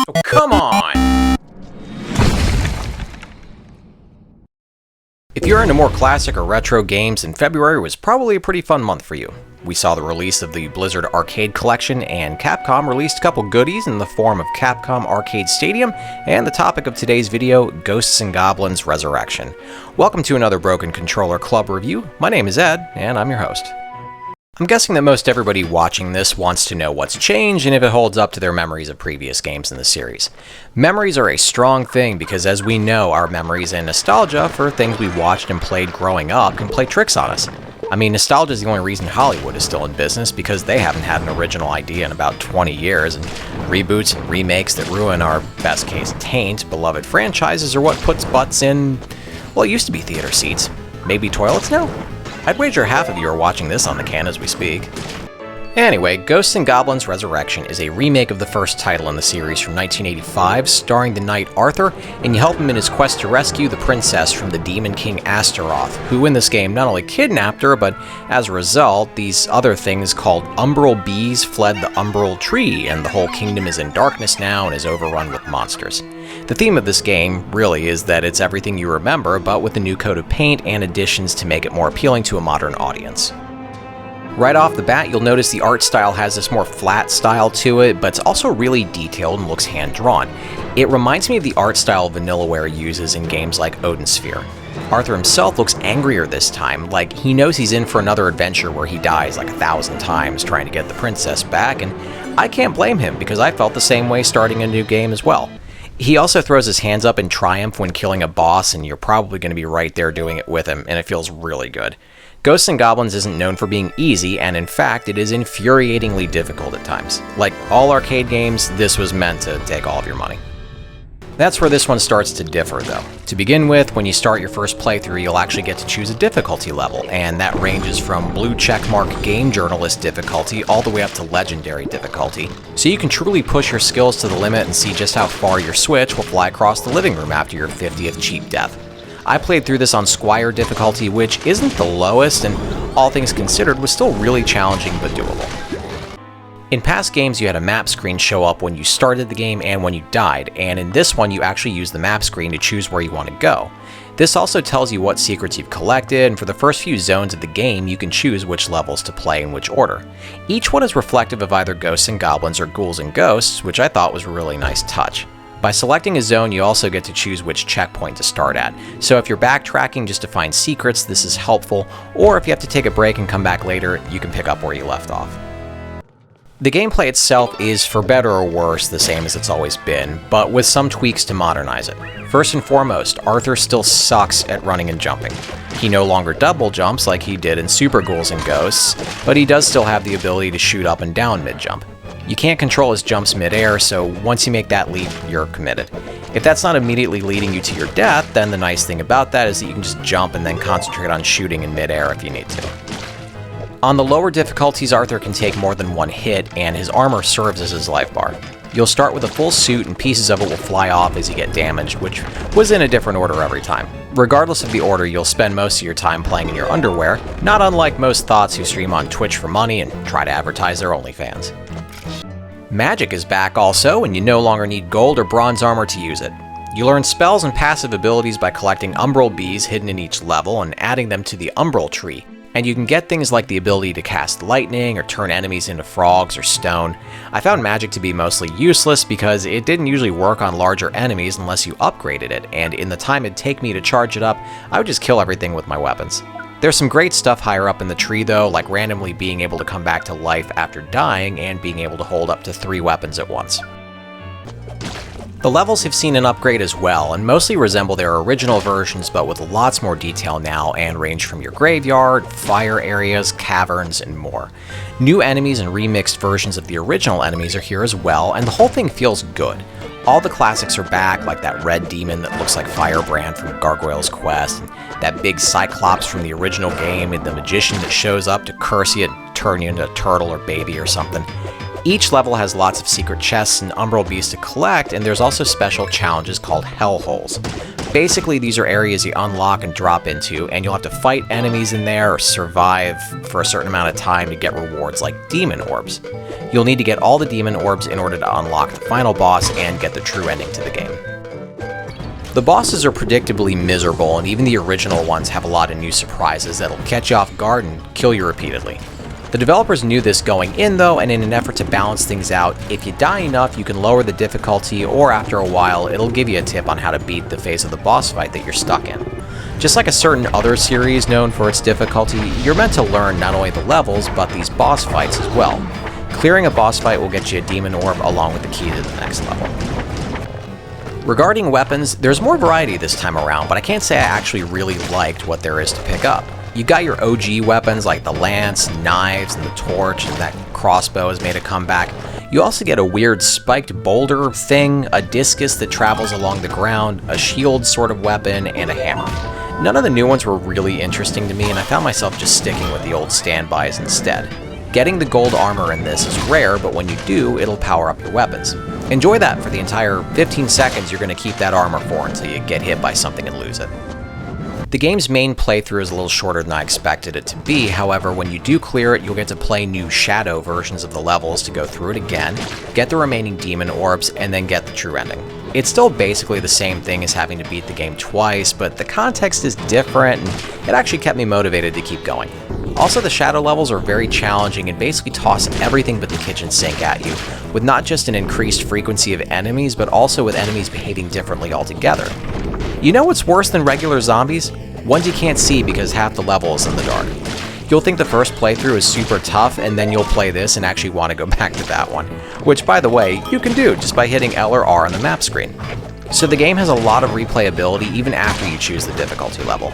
Oh, come on! If you're into more classic or retro games, then February was probably a pretty fun month for you. We saw the release of the Blizzard Arcade Collection, and Capcom released a couple goodies in the form of Capcom Arcade Stadium and the topic of today's video, Ghosts N Goblins Resurrection. Welcome to another Broken Controller Club review. My name is Ed, and I'm your host. I'm guessing that most everybody watching this wants to know what's changed and if it holds up to their memories of previous games in the series. Memories are a strong thing because, as we know, our memories and nostalgia for things we watched and played growing up can play tricks on us. I mean, nostalgia is the only reason Hollywood is still in business, because they haven't had an original idea in about 20 years, and reboots and remakes that ruin our, best case, taint beloved franchises are what puts butts in, well, it used to be theater seats. Maybe toilets now? I'd wager half of you are watching this on the can as we speak. Anyway, Ghosts N Goblins Resurrection is a remake of the first title in the series from 1985, starring the knight Arthur, and you help him in his quest to rescue the princess from the Demon King Astaroth, who in this game not only kidnapped her, but as a result, these other things called umbral bees fled the umbral tree, and the whole kingdom is in darkness now and is overrun with monsters. The theme of this game really is that it's everything you remember, but with a new coat of paint and additions to make it more appealing to a modern audience. Right off the bat, you'll notice the art style has this more flat style to it, but it's also really detailed and looks hand-drawn. It reminds me of the art style Vanillaware uses in games like Odin Sphere. Arthur himself looks angrier this time, like he knows he's in for another adventure where he dies like 1,000 times trying to get the princess back, and I can't blame him because I felt the same way starting a new game as well. He also throws his hands up in triumph when killing a boss, and you're probably going to be right there doing it with him, and it feels really good. Ghosts N Goblins isn't known for being easy, and in fact, it is infuriatingly difficult at times. Like all arcade games, this was meant to take all of your money. That's where this one starts to differ, though. To begin with, when you start your first playthrough, you'll actually get to choose a difficulty level, and that ranges from blue checkmark game journalist difficulty all the way up to legendary difficulty, so you can truly push your skills to the limit and see just how far your Switch will fly across the living room after your 50th cheap death. I played through this on Squire difficulty, which isn't the lowest, and all things considered was still really challenging but doable. In past games, you had a map screen show up when you started the game and when you died, and in this one you actually use the map screen to choose where you want to go. This also tells you what secrets you've collected, and for the first few zones of the game you can choose which levels to play in which order. Each one is reflective of either Ghosts N Goblins or Ghouls N Ghosts, which I thought was a really nice touch. By selecting a zone, you also get to choose which checkpoint to start at, so if you're backtracking just to find secrets, this is helpful, or if you have to take a break and come back later, you can pick up where you left off. The gameplay itself is, for better or worse, the same as it's always been, but with some tweaks to modernize it. First and foremost, Arthur still sucks at running and jumping. He no longer double jumps like he did in Super Ghouls N Ghosts, but he does still have the ability to shoot up and down mid-jump. You can't control his jumps mid-air, so once you make that leap, you're committed. If that's not immediately leading you to your death, then the nice thing about that is that you can just jump and then concentrate on shooting in mid-air if you need to. On the lower difficulties, Arthur can take more than one hit, and his armor serves as his life bar. You'll start with a full suit, and pieces of it will fly off as you get damaged, which was in a different order every time. Regardless of the order, you'll spend most of your time playing in your underwear, not unlike most thoughts who stream on Twitch for money and try to advertise their OnlyFans. Magic is back also, and you no longer need gold or bronze armor to use it. You learn spells and passive abilities by collecting umbral bees hidden in each level and adding them to the umbral tree, and you can get things like the ability to cast lightning or turn enemies into frogs or stone. I found magic to be mostly useless because it didn't usually work on larger enemies unless you upgraded it, and in the time it'd take me to charge it up, I would just kill everything with my weapons. There's some great stuff higher up in the tree though, like randomly being able to come back to life after dying and being able to hold up to 3 weapons at once. The levels have seen an upgrade as well, and mostly resemble their original versions but with lots more detail now, and range from your graveyard, fire areas, caverns, and more. New enemies and remixed versions of the original enemies are here as well, and the whole thing feels good. All the classics are back, like that red demon that looks like Firebrand from Gargoyle's Quest, and that big Cyclops from the original game, and the magician that shows up to curse you and turn you into a turtle or baby or something. Each level has lots of secret chests and umbral beasts to collect, and there's also special challenges called hellholes. Basically, these are areas you unlock and drop into, and you'll have to fight enemies in there or survive for a certain amount of time to get rewards like demon orbs. You'll need to get all the demon orbs in order to unlock the final boss and get the true ending to the game. The bosses are predictably miserable, and even the original ones have a lot of new surprises that'll catch you off guard and kill you repeatedly. The developers knew this going in though, and in an effort to balance things out, if you die enough you can lower the difficulty, or after a while it'll give you a tip on how to beat the phase of the boss fight that you're stuck in. Just like a certain other series known for its difficulty, you're meant to learn not only the levels, but these boss fights as well. Clearing a boss fight will get you a demon orb along with the key to the next level. Regarding weapons, there's more variety this time around, but I can't say I actually really liked what there is to pick up. You got your OG weapons like the lance, knives, and the torch, and that crossbow has made a comeback. You also get a weird spiked boulder thing, a discus that travels along the ground, a shield sort of weapon, and a hammer. None of the new ones were really interesting to me, and I found myself just sticking with the old standbys instead. Getting the gold armor in this is rare, but when you do, it'll power up your weapons. Enjoy that for the entire 15 seconds you're going to keep that armor for until you get hit by something and lose it. The game's main playthrough is a little shorter than I expected it to be, however, when you do clear it, you'll get to play new shadow versions of the levels to go through it again, get the remaining demon orbs, and then get the true ending. It's still basically the same thing as having to beat the game twice, but the context is different, and it actually kept me motivated to keep going. Also, the shadow levels are very challenging and basically toss everything but the kitchen sink at you, with not just an increased frequency of enemies, but also with enemies behaving differently altogether. You know what's worse than regular zombies? Ones you can't see because half the level is in the dark. You'll think the first playthrough is super tough, and then you'll play this and actually want to go back to that one. Which, by the way, you can do just by hitting L or R on the map screen. So the game has a lot of replayability even after you choose the difficulty level.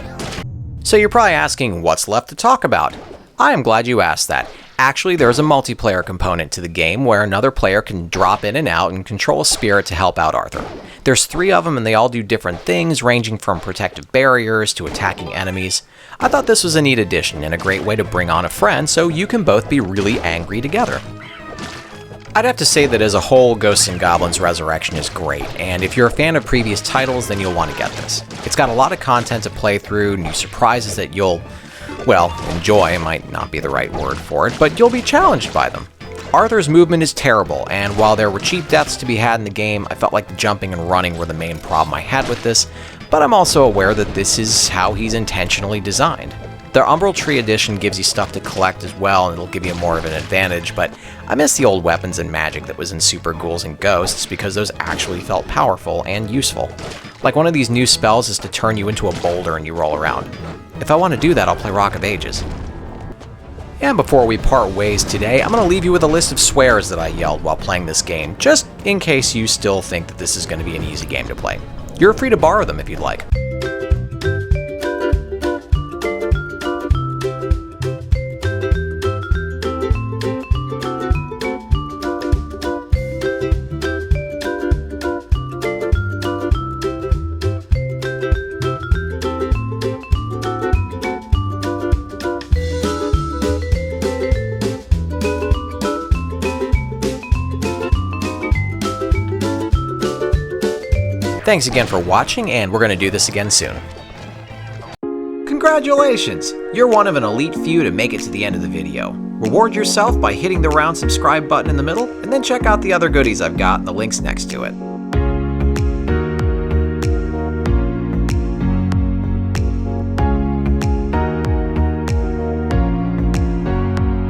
So you're probably asking, what's left to talk about? I am glad you asked that. Actually, there's a multiplayer component to the game where another player can drop in and out and control a spirit to help out Arthur. There's 3 of them and they all do different things, ranging from protective barriers to attacking enemies. I thought this was a neat addition and a great way to bring on a friend so you can both be really angry together. I'd have to say that as a whole, Ghosts N Goblins Resurrection is great, and if you're a fan of previous titles, then you'll want to get this. It's got a lot of content to play through, new surprises that you'll, well, enjoy might not be the right word for it, but you'll be challenged by them. Arthur's movement is terrible, and while there were cheap deaths to be had in the game, I felt like the jumping and running were the main problem I had with this, but I'm also aware that this is how he's intentionally designed. The Umbral Tree Edition gives you stuff to collect as well, and it'll give you more of an advantage, but I miss the old weapons and magic that was in Super Ghouls and Ghosts because those actually felt powerful and useful. Like one of these new spells is to turn you into a boulder and you roll around. If I want to do that, I'll play Rock of Ages. And before we part ways today, I'm going to leave you with a list of swears that I yelled while playing this game, just in case you still think that this is going to be an easy game to play. You're free to borrow them if you'd like. Thanks again for watching, and we're going to do this again soon. Congratulations! You're one of an elite few to make it to the end of the video. Reward yourself by hitting the round subscribe button in the middle, and then check out the other goodies I've got in the links next to it.